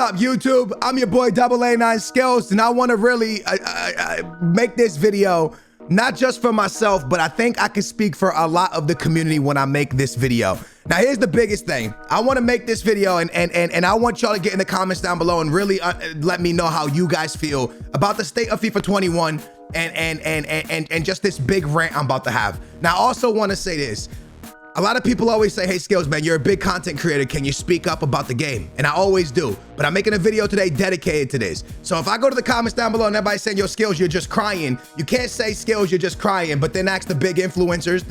up, YouTube? I'm your boy A9 Skills, and I want to really make this video not just for myself, but I think I can speak for a lot of the community when I make this video. Now, here's the biggest thing. I want to make this video, and I want y'all to get in the comments down below and really let me know how you guys feel about the state of FIFA 21 and just this big rant I'm about to have. Now, I also want to say this. A lot of people always say, hey, Skills, man, you're a big content creator. Can you speak up about the game? And I always do. But I'm making a video today dedicated to this. So if I go to the comments down below and everybody's saying, yo, Skills, you're just crying, you can't say, Skills, you're just crying, but then ask the big influencers,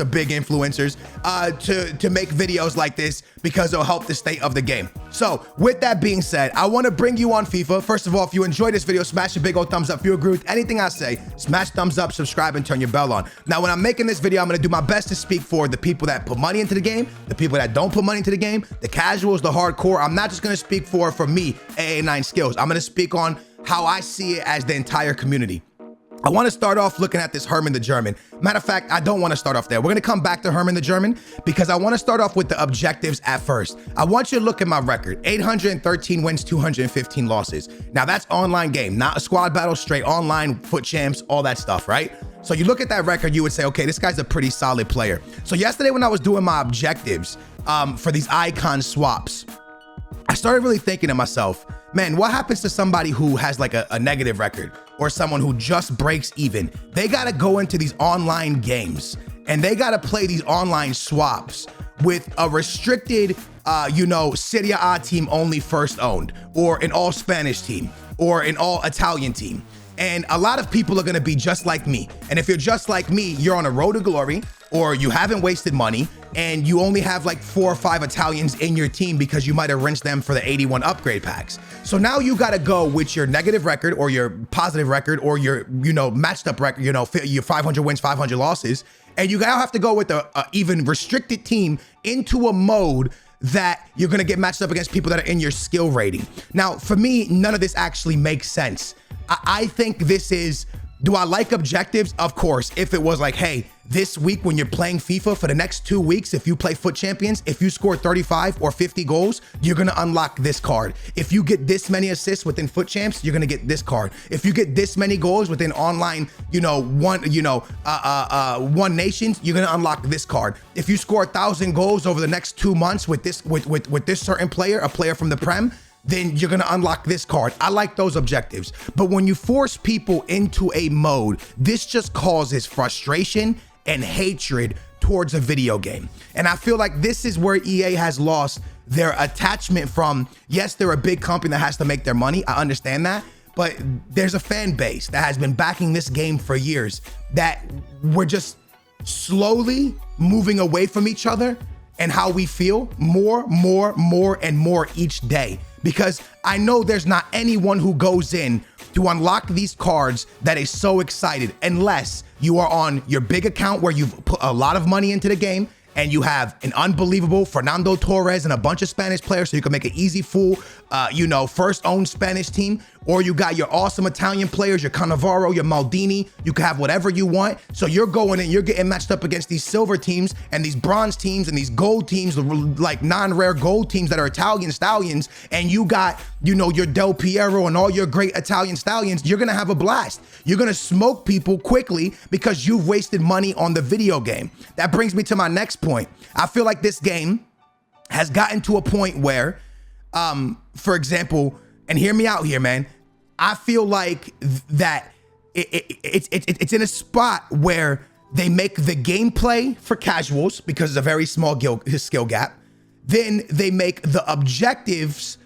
to make videos like this because it'll help the state of the game. So with that being said, I want to bring you on FIFA. First of all, if you enjoyed this video, smash a big old thumbs up. If you agree with anything I say, smash thumbs up, subscribe, and turn your bell on. Now, when I'm making this video, I'm going to do my best to speak for the people that put money into the game, the people that don't put money into the game, the casuals, the hardcore. I'm not just going to speak for me, A9 Skills. I'm going to speak on how I see it as the entire community. I want to start off looking at this Herman the German. Matter of fact, I don't want to start off there. We're going to come back to Herman the German because I want to start off with the objectives at first. I want you to look at my record. 813 wins, 215 losses. Now that's online game, not a squad battle, straight online, FUT Champs, all that stuff, right? So you look at that record, you would say, okay, this guy's a pretty solid player. So yesterday when I was doing my objectives for these icon swaps, I started really thinking to myself, man, what happens to somebody who has like a negative record or someone who just breaks even? They got to go into these online games and they got to play these online swaps with a restricted, Serie A team only first owned, or an all Spanish team, or an all Italian team. And a lot of people are going to be just like me. And if you're just like me, you're on a road to glory, or you haven't wasted money, and you only have like 4 or 5 Italians in your team because you might have rinsed them for the 81 upgrade packs. So now you got to go with your negative record or your positive record or your, matched up record, your 500 wins, 500 losses. And you now have to go with a even restricted team into a mode that you're going to get matched up against people that are in your skill rating. Now, for me, none of this actually makes sense. I think this is, do I like objectives? Of course. If it was like, hey, this week when you're playing FIFA for the next 2 weeks, if you play FUT Champions, if you score 35 or 50 goals, you're going to unlock this card. If you get this many assists within FUT Champs, you're going to get this card. If you get this many goals within online, One Nations, you're going to unlock this card. If you score 1,000 goals over the next 2 months with this, with this certain player, a player from the Prem, then you're going to unlock this card. I like those objectives. But when you force people into a mode, this just causes frustration and hatred towards a video game. And I feel like this is where EA has lost their attachment from, yes, they're a big company that has to make their money. I understand that. But there's a fan base that has been backing this game for years that we're just slowly moving away from each other and how we feel more and more each day. Because I know there's not anyone who goes in to unlock these cards that is so excited unless you are on your big account where you've put a lot of money into the game and you have an unbelievable Fernando Torres and a bunch of Spanish players so you can make an easy full, first owned Spanish team, or you got your awesome Italian players, your Cannavaro, your Maldini, you can have whatever you want. So you're going in, you're getting matched up against these silver teams and these bronze teams and these gold teams, like non-rare gold teams that are Italian stallions, and you got, your Del Piero and all your great Italian stallions. You're gonna have a blast. You're gonna smoke people quickly because you've wasted money on the video game. That brings me to my next point. I feel like this game has gotten to a point where, for example, and hear me out here, man, I feel like that it's in a spot where they make the gameplay for casuals because it's a very small skill gap. Then they make the objectives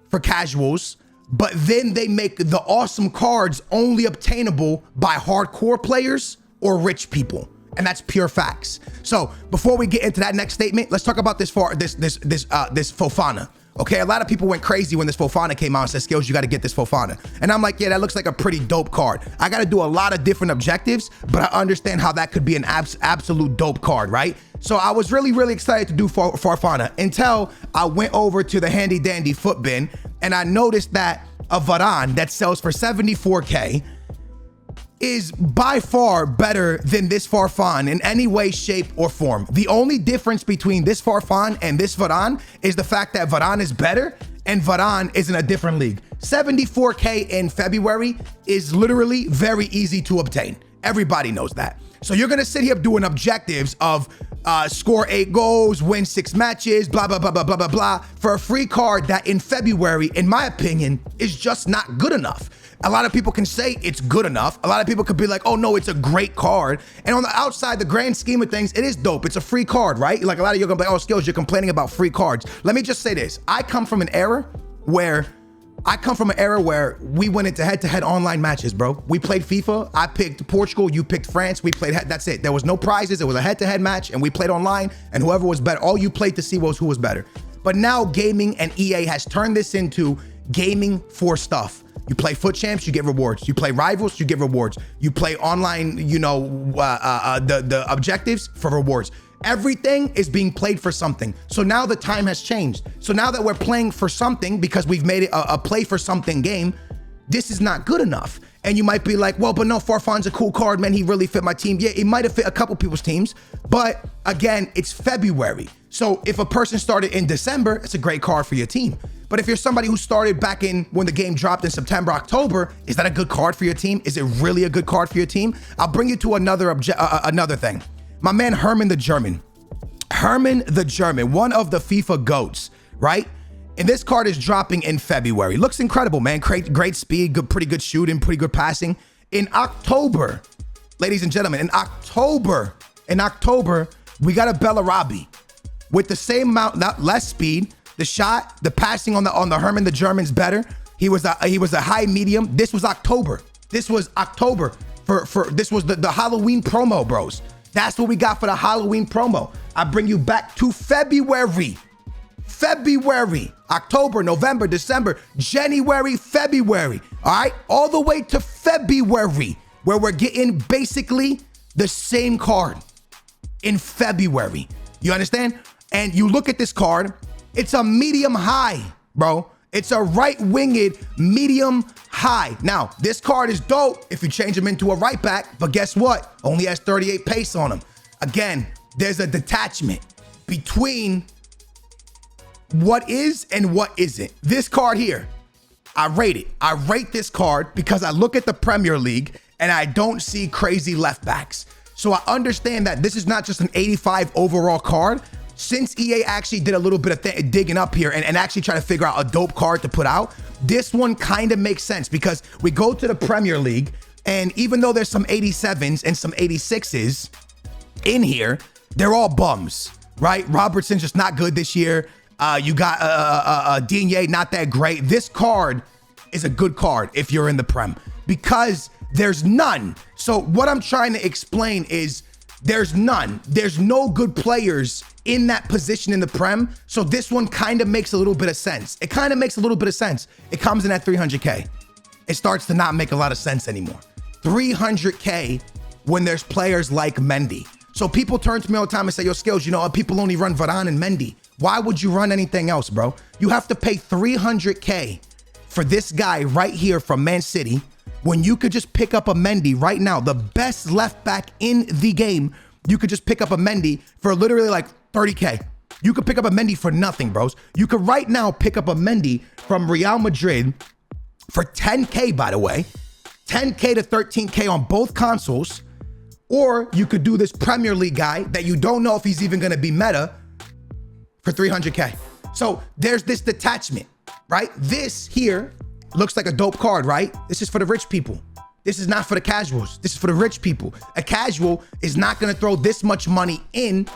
for casuals, but then they make the awesome cards only obtainable by hardcore players or rich people. And that's pure facts. So before we get into that next statement, let's talk about this Fofana. Okay, a lot of people went crazy when this Fofana came out and said, Skills, you got to get this Fofana. And I'm like, yeah, that looks like a pretty dope card. I got to do a lot of different objectives, but I understand how that could be an absolute dope card, right? So I was really excited to do Fofana until I went over to the handy dandy foot bin and I noticed that a Varane that sells for 74K is by far better than this Farfan in any way, shape, or form. The only difference between this Farfan and this Varane is the fact that Varane is better and Varane is in a different league. 74K in February is literally very easy to obtain. Everybody knows that. So you're gonna sit here doing objectives of score 8 goals, win 6 matches, blah, blah, blah, blah, blah, blah, blah, for a free card that in February, in my opinion, is just not good enough. A lot of people can say it's good enough. A lot of people could be like, oh no, it's a great card. And on the outside, the grand scheme of things, it is dope. It's a free card, right? Like a lot of you are gonna be like, oh, Skills, you're complaining about free cards. Let me just say this. I come from an era where we went into head-to-head online matches, bro. We played FIFA. I picked Portugal. You picked France. We played, that's it. There was no prizes. It was a head-to-head match, and we played online, and whoever was better, all you played to see was who was better. But now gaming and EA has turned this into gaming for stuff. You play FUT Champs, you get rewards. You play Rivals, you get rewards. You play online, you know, the objectives for rewards. Everything is being played for something. So now the time has changed. So now that we're playing for something because we've made it a play for something game, this is not good enough. And you might be like, well, but no, Farfan's a cool card, man. He really fit my team. Yeah, he might have fit a couple people's teams. But again, it's February. So if a person started in December, it's a great card for your team. But if you're somebody who started back in when the game dropped in September, October, is that a good card for your team? Is it really a good card for your team? I'll bring you to another thing. My man Herman the German. Herman the German, one of the FIFA GOATs, right? And this card is dropping in February. Looks incredible, man. Great speed, pretty good shooting, pretty good passing. In October, ladies and gentlemen, in October, we got a Bellarabi with the same amount, not less speed. The shot, the passing on the Herman the German's better. He was a high medium. This was October. This was October this was the Halloween promo, bros. That's what we got for the Halloween promo. I bring you back to February, October, November, December, January, February. All right, all the way to February, where we're getting basically the same card in February. You understand? And you look at this card. It's a medium high, bro. It's a right-winged medium high. Now, this card is dope if you change him into a right back, but guess what? Only has 38 pace on him. Again, there's a detachment between what is and what isn't. This card here, I rate it. I rate this card because I look at the Premier League and I don't see crazy left backs. So I understand that this is not just an 85 overall card. Since EA actually did a little bit of digging up here and actually try to figure out a dope card to put out, this one kind of makes sense because we go to the Premier League, and even though there's some 87s and some 86s in here, they're all bums, right? Robertson's just not good this year. You got Digne, not that great. This card is a good card if you're in the Prem because there's none. So what I'm trying to explain is there's none. There's no good players in that position in the Prem. So this one kind of makes a little bit of sense. It kind of makes a little bit of sense. It comes in at 300K. It starts to not make a lot of sense anymore. 300K when there's players like Mendy. So people turn to me all the time and say, yo, Skills, you know, people only run Varane and Mendy. Why would you run anything else, bro? You have to pay 300K for this guy right here from Man City when you could just pick up a Mendy right now, the best left back in the game. You could just pick up a Mendy for literally like 30K. You could pick up a Mendy for nothing, bros. You could right now pick up a Mendy from Real Madrid for 10K, by the way, 10K to 13K on both consoles. Or you could do this Premier League guy that you don't know if he's even going to be meta for 300K. So there's this detachment, right? This here looks like a dope card, right? This is for the rich people. This is not for the casuals. This is for the rich people. A casual is not going to throw this much money in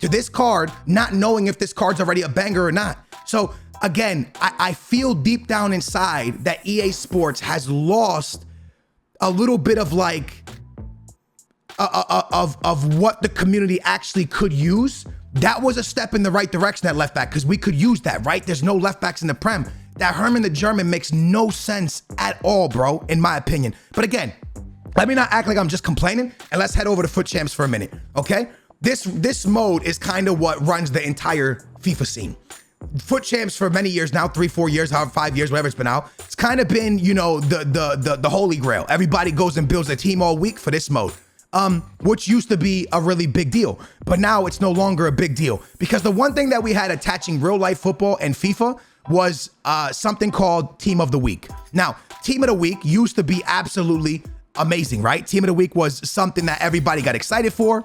to this card, not knowing if this card's already a banger or not. So again, I feel deep down inside that EA Sports has lost a little bit of like, of what the community actually could use. That was a step in the right direction, that left back, because we could use that, right? There's no left backs in the Prem. That Herman the German makes no sense at all, bro, in my opinion. But again, let me not act like I'm just complaining, and let's head over to FUT Champs for a minute, okay? This mode is kind of what runs the entire FIFA scene. FUT Champs for many years now, 3-4 years, however, 5 years, whatever it's been out. It's kind of been, you know, the holy grail. Everybody goes and builds a team all week for this mode. Which used to be a really big deal, but now it's no longer a big deal because the one thing that we had attaching real life football and FIFA was something called Team of the Week. Now, Team of the Week used to be absolutely amazing, right? Team of the Week was something that everybody got excited for.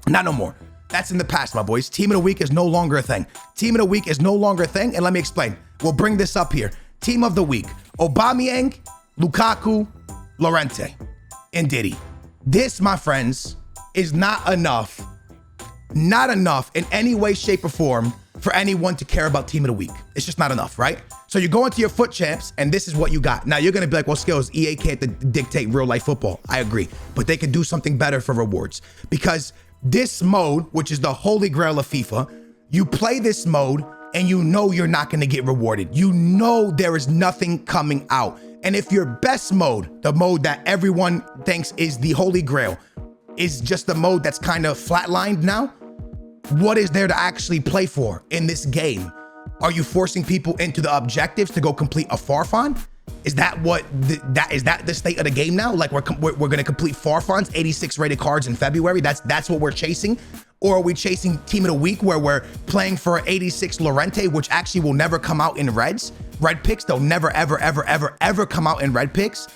Not no more. That's in the past, my boys. Team of the Week is no longer a thing. Team of the Week is no longer a thing, and let me explain. We'll bring this up here. Team of the Week: Aubameyang, Lukaku, Llorente, and Diddy. This, my friends, is not enough in any way, shape, or form for anyone to care about Team of the Week. It's just not enough, right? So you go into your FUT Champs, and this is what you got. Now, you're going to be like, well, Skills, EA can't dictate real-life football. I agree. But they can do something better for rewards. Because this mode, which is the holy grail of FIFA, you play this mode, and you know you're not going to get rewarded. You know there is nothing coming out. And if your best mode, the mode that everyone thinks is the holy grail, is just the mode that's kind of flatlined now, what is there to actually play for in this game? Are you forcing people into the objectives to go complete a Farfan? Is that what is that the state of the game now? Like we're going to complete Farfans, 86 rated cards in February. That's what we're chasing. Or are we chasing Team of the Week where we're playing for 86 Llorente, which actually will never come out in red picks? They'll never, ever come out in red picks.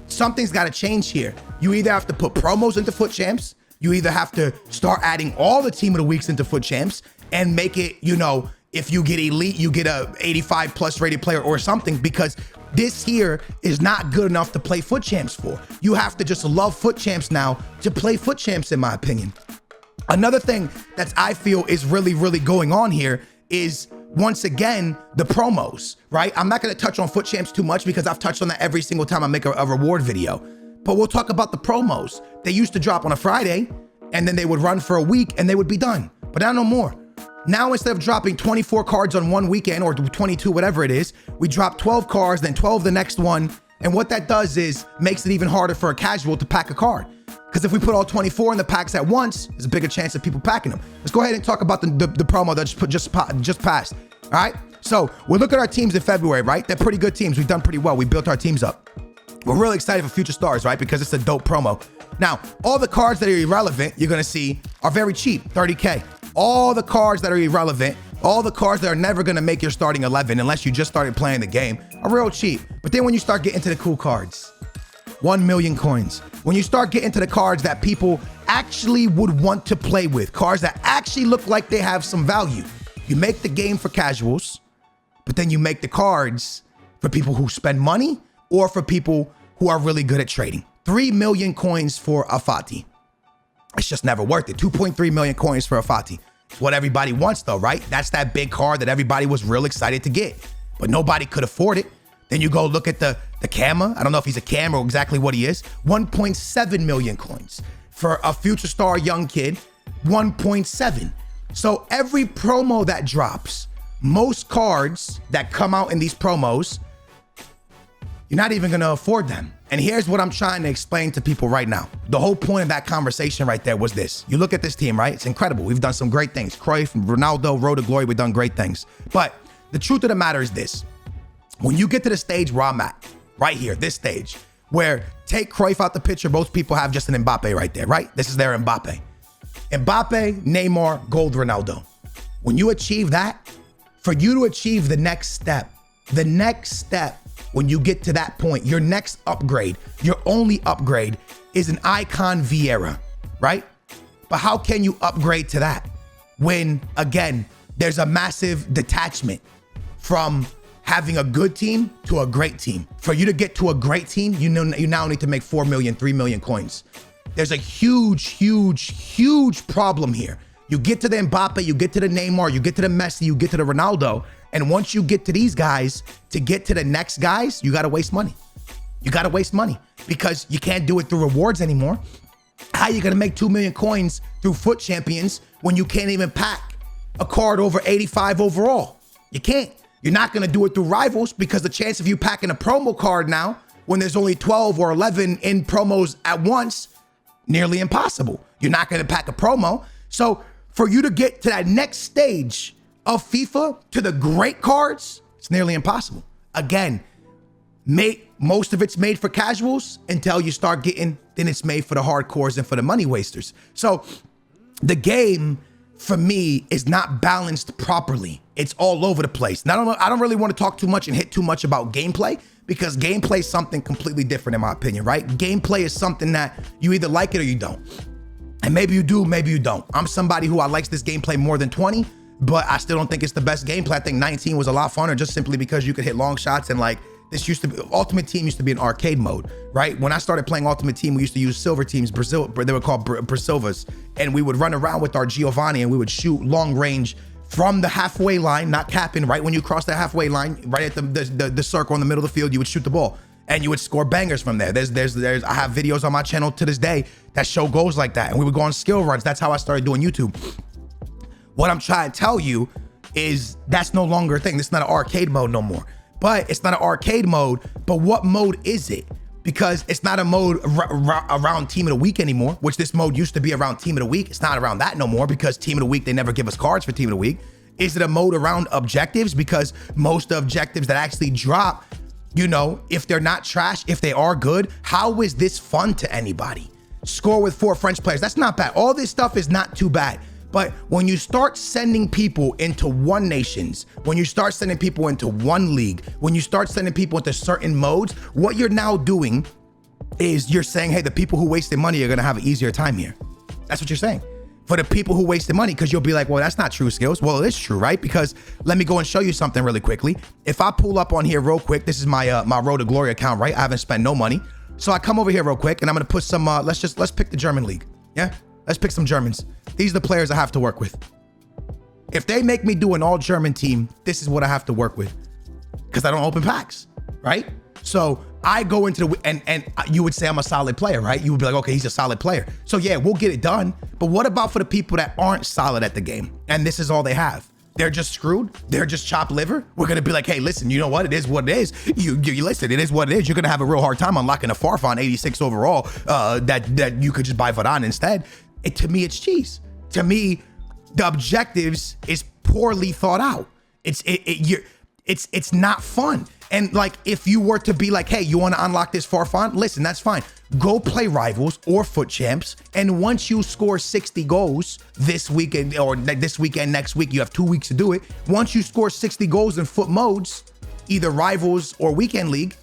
Something's got to change here. You either have to put promos into FUT Champs. You either have to start adding all the Team of the Weeks into FUT Champs and make it, you know, if you get elite, you get a 85 plus rated player or something, because this here is not good enough to play FUT Champs for. You have to just love FUT Champs now to play FUT Champs, in my opinion. Another thing that I feel is really going on here is, once again, the promos, right? I'm not going to touch on FUT Champs too much because I've touched on that every single time I make a reward video. But we'll talk about the promos. They used to drop on a Friday, and then they would run for a week, and they would be done. But now no more. Now, instead of dropping 24 cards on one weekend, or 22, whatever it is, we drop 12 cards, then 12 the next one. And what that does is makes it even harder for a casual to pack a card. Because if we put all 24 in the packs at once, there's a bigger chance of people packing them. Let's go ahead and talk about the promo that just passed. All right. So we'll look at our teams in February, right? They're pretty good teams. We've done pretty well. We built our teams up. We're really excited for Future Stars, right? Because it's a dope promo. Now, all the cards that are irrelevant, you're going to see, are very cheap, 30K. All the cards that are irrelevant, all the cards that are never going to make your starting 11 unless you just started playing the game, are real cheap. But then when you start getting to the cool cards, 1 million coins. When you start getting to the cards that people actually would want to play with, cards that actually look like they have some value, you make the game for casuals, but then you make the cards for people who spend money or for people who are really good at trading. 3 million coins for a Fati. It's just never worth it. 2.3 million coins for a Fati. It's what everybody wants though, right? That's that big card that everybody was real excited to get, but nobody could afford it. Then you go look at the Kama. I don't know if he's a Cam or exactly what he is. 1.7 million coins. For a future star young kid, 1.7. So every promo that drops, most cards that come out in these promos, you're not even gonna afford them. And here's what I'm trying to explain to people right now. The whole point of that conversation right there was this. You look at this team, right? It's incredible. We've done some great things. Cruyff, Ronaldo, Road to Glory, we've done great things. But the truth of the matter is this. When you get to the stage where I'm at, right here, this stage, where take Cruyff out the picture, most people have just an Mbappe right there, right? This is their Mbappe. Mbappe, Neymar, gold Ronaldo. When you achieve that, for you to achieve the next step, when you get to that point, your next upgrade, your only upgrade is an icon Vieira, right? But how can you upgrade to that when, again, there's a massive detachment from having a good team to a great team? For you to get to a great team, you now need to make 4 million, 3 million coins. There's a huge problem here. You get to the Mbappe, you get to the Neymar, you get to the Messi, you get to the Ronaldo. And once you get to these guys, to get to the next guys, you got to waste money. You got to waste money because you can't do it through rewards anymore. How are you going to make 2 million coins through FUT Champions when you can't even pack a card over 85 overall? You can't. You're not going to do it through rivals because the chance of you packing a promo card now when there's only 12 or 11 in promos at once, nearly impossible. You're not going to pack a promo. So for you to get to that next stage of FIFA, to the great cards, it's nearly impossible. Again, most of it's made for casuals until you start getting, then it's made for the hardcores and for the money wasters. So the game for me, is not balanced properly. It's all over the place. Now, I don't really want to talk too much and hit too much about gameplay, because gameplay is something completely different in my opinion, right? Gameplay is something that you either like it or you don't. And maybe you do, maybe you don't. I'm somebody who I likes this gameplay more than 20, but I still don't think it's the best gameplay. I think 19 was a lot funner, just simply because you could hit long shots, and like, this used to be, Ultimate Team used to be an arcade mode, right? When I started playing Ultimate Team, we used to use silver teams, they were called Brasilvas, and we would run around with our Giovanni and we would shoot long range from the halfway line, not capping, right when you cross the halfway line, right at the circle in the middle of the field, you would shoot the ball and you would score bangers from there. I have videos on my channel to this day that show goals like that, and we would go on skill runs. That's how I started doing YouTube. What I'm trying to tell you is that's no longer a thing. This is not an arcade mode no more. But it's not an arcade mode, but what mode is it? Because it's not a mode around Team of the Week anymore, which this mode used to be around Team of the Week. It's not around that no more, because Team of the Week, they never give us cards for Team of the Week. Is it a mode around objectives? Because most objectives that actually drop, you know, if they're not trash, if they are good, how is this fun to anybody? Score with 4 French players, that's not bad. All this stuff is not too bad. But when you start sending people into one nations, when you start sending people into one league, when you start sending people into certain modes, what you're now doing is you're saying, hey, the people who wasted money are gonna have an easier time here. That's what you're saying. For the people who wasted money, because you'll be like, well, that's not true, Skills. Well, it is true, right? Because let me go and show you something really quickly. If I pull up on here real quick, this is my my Road to Glory account, right? I haven't spent no money. So I come over here real quick and I'm gonna put some, let's pick the German league, yeah? Let's pick some Germans. These are the players I have to work with. If they make me do an all German team, this is what I have to work with, because I don't open packs, right? So I go into the, and you would say I'm a solid player, right? You would be like, okay, he's a solid player. So yeah, we'll get it done. But what about for the people that aren't solid at the game and this is all they have? They're just screwed. They're just chopped liver. We're gonna be like, hey, listen, you know what? It is what it is. You listen, it is what it is. You're gonna have a real hard time unlocking a Farfan 86 overall that you could just buy Varane instead. To me, it's cheese. To me, the objectives is poorly thought out. It's not fun. And like, if you were to be like, hey, you want to unlock this Farfan? Listen, that's fine. Go play Rivals or FUT Champs, and once you score 60 goals this weekend, or this weekend, next week, you have 2 weeks to do it. Once you score 60 goals in FUT modes, either Rivals or Weekend League,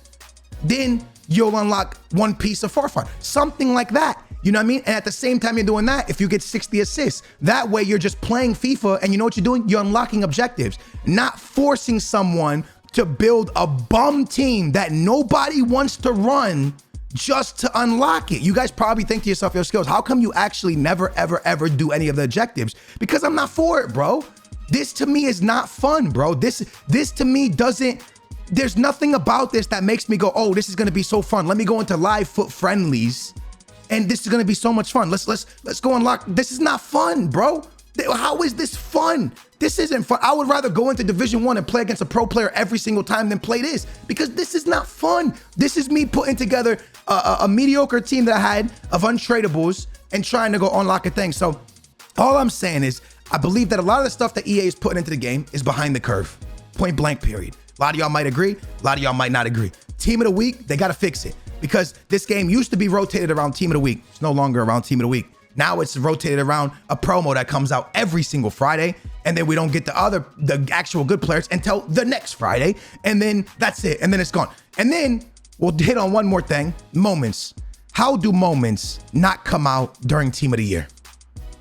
then you'll unlock one piece of Farfan, something like that. You know what I mean? And at the same time you're doing that, if you get 60 assists, that way you're just playing FIFA, and you know what you're doing? You're unlocking objectives, not forcing someone to build a bum team that nobody wants to run just to unlock it. You guys probably think to yourself, yo, Skills, how come you actually never, ever, ever do any of the objectives? Because I'm not for it, bro. This to me is not fun, bro. This to me doesn't, there's nothing about this that makes me go, oh, this is gonna be so fun. Let me go into live FUT friendlies, and this is gonna be so much fun. Let's go unlock. This is not fun, bro. How is this fun? This isn't fun. I would rather go into Division 1 and play against a pro player every single time than play this, because this is not fun. This is me putting together a mediocre team that I had of untradables and trying to go unlock a thing. So all I'm saying is, I believe that a lot of the stuff that EA is putting into the game is behind the curve. Point blank, period. A lot of y'all might agree, a lot of y'all might not agree. Team of the Week, they gotta fix it, because this game used to be rotated around Team of the Week. It's no longer around Team of the Week. Now it's rotated around a promo that comes out every single Friday, and then we don't get the actual good players until the next Friday, and then that's it, and then it's gone. And then we'll hit on one more thing, moments. How do moments not come out during Team of the Year?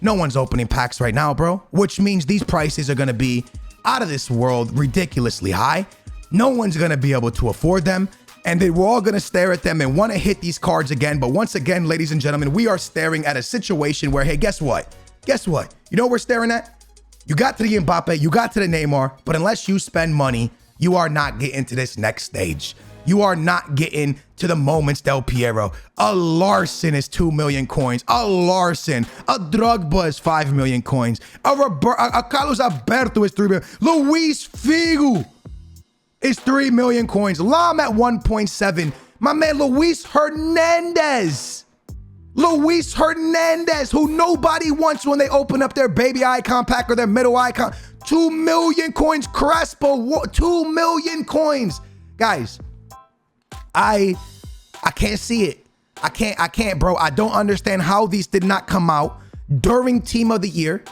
No one's opening packs right now, bro, which means these prices are gonna be out of this world, ridiculously high. No one's gonna be able to afford them, and then we're all gonna stare at them and wanna hit these cards again. But once again, ladies and gentlemen, we are staring at a situation where, hey, guess what? Guess what? You know what we're staring at? You got to the Mbappe, you got to the Neymar, but unless you spend money, you are not getting to this next stage. You are not getting to the Moments Del Piero. A Larson is 2 million coins. A Larson. A Drogba is 5 million coins. A Carlos Alberto is 3 million. Luis Figo is 3 million coins. Lam at 1.7. My man Luis Hernandez. Luis Hernandez, who nobody wants when they open up their baby icon pack or their middle icon. 2 million coins. Crespo, 2 million coins. Guys, I can't see it. I can't, bro. I don't understand how these did not come out during Team of the Year.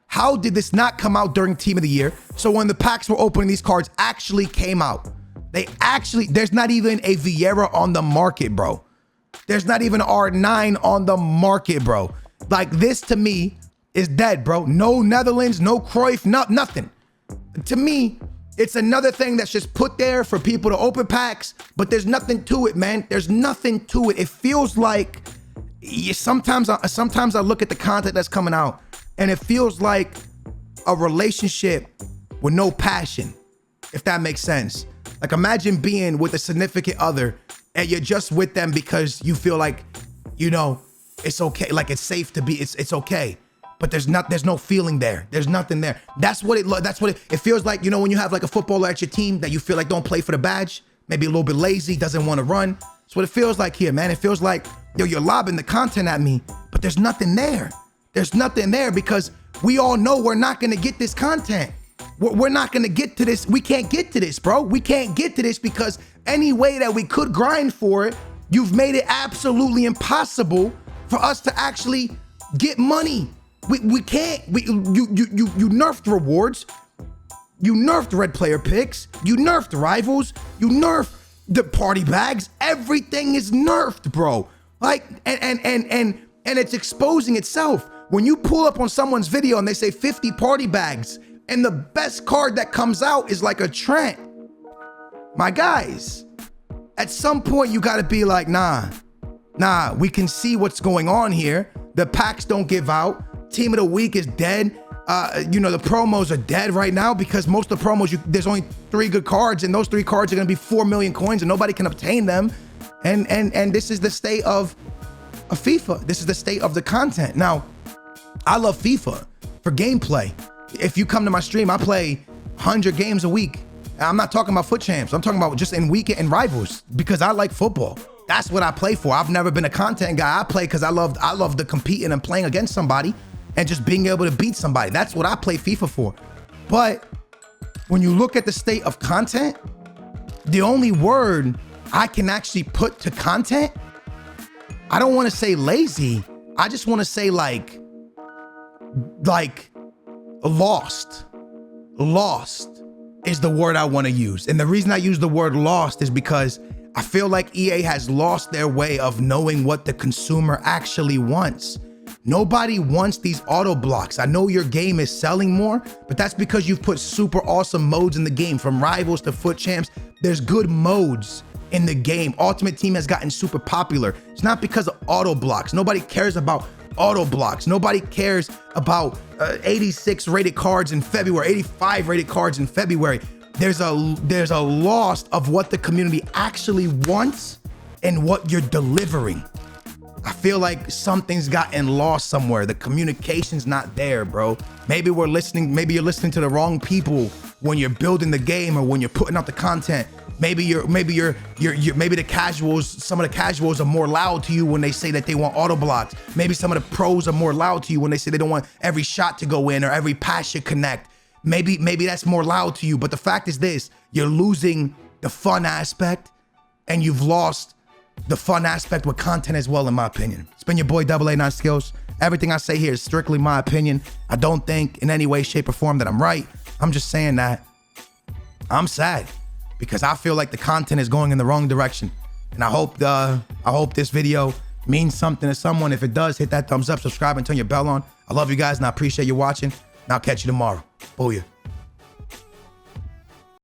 How did this not come out during Team of the Year? So when the packs were opening, these cards actually came out. There's not even a Vieira on the market, bro. There's not even an R9 on the market, bro. Like, this to me is dead, bro. No Netherlands, no Cruyff, nothing. To me, it's another thing that's just put there for people to open packs, but there's nothing to it, man. There's nothing to it. It feels like sometimes I look at the content that's coming out and it feels like a relationship with no passion, if that makes sense. Like, imagine being with a significant other and you're just with them because you feel like, you know, it's okay, like it's safe to be, it's okay. But there's no feeling there. There's nothing there. That's what it feels like, you know, when you have like a footballer at your team that you feel like don't play for the badge, maybe a little bit lazy, doesn't want to run. That's what it feels like here, man. It feels like, yo, you're lobbing the content at me, but there's nothing there. There's nothing there because we all know we're not going to get this content. We're not going to get to this. We can't get to this, bro. We can't get to this because any way that we could grind for it, you've made it absolutely impossible for us to actually get money. We can't. You nerfed rewards. You nerfed red player picks. You nerfed rivals. You nerfed the party bags. Everything is nerfed, bro. Like, and it's exposing itself. When you pull up on someone's video and they say 50 party bags, and the best card that comes out is like a Trent. My guys, at some point you gotta be like, nah, we can see what's going on here. The packs don't give out. Team of the week is dead. You know, the promos are dead right now because most of the promos, there's only 3 good cards, and those 3 cards are gonna be 4 million coins and nobody can obtain them. And this is the state of FIFA. This is the state of the content. Now, I love FIFA for gameplay. If you come to my stream, I play 100 games a week. I'm not talking about FUT Champs. I'm talking about just in weekend and rivals because I like football. That's what I play for. I've never been a content guy. I play because I love the competing and playing against somebody and just being able to beat somebody. That's what I play FIFA for. But when you look at the state of content, the only word I can actually put to content, I don't want to say lazy. I just want to say like lost. Lost is the word I want to use. And the reason I use the word lost is because I feel like EA has lost their way of knowing what the consumer actually wants. Nobody wants these auto blocks. I know your game is selling more, but that's because you've put super awesome modes in the game, from rivals to FUT Champs. There's good modes in the game. Ultimate Team has gotten super popular. It's not because of auto blocks. Nobody cares about auto blocks. Nobody cares about 86 rated cards in February, 85 rated cards in February. There's a loss of what the community actually wants and what you're delivering. I feel like something's gotten lost somewhere. The communication's not there, bro. Maybe you're listening to the wrong people when you're building the game or when you're putting out the content. Maybe the casuals, some of the casuals are more loud to you when they say that they want auto blocks. Maybe some of the pros are more loud to you when they say they don't want every shot to go in or every pass should connect. Maybe that's more loud to you. But the fact is this, you're losing the fun aspect and you've lost the fun aspect with content as well, in my opinion. It's been your boy AA9 Skills. Everything I say here is strictly my opinion. I don't think in any way, shape, or form that I'm right. I'm just saying that I'm sad because I feel like the content is going in the wrong direction. And I hope this video means something to someone. If it does, hit that thumbs up, subscribe, and turn your bell on. I love you guys and I appreciate you watching. And I'll catch you tomorrow. Booyah.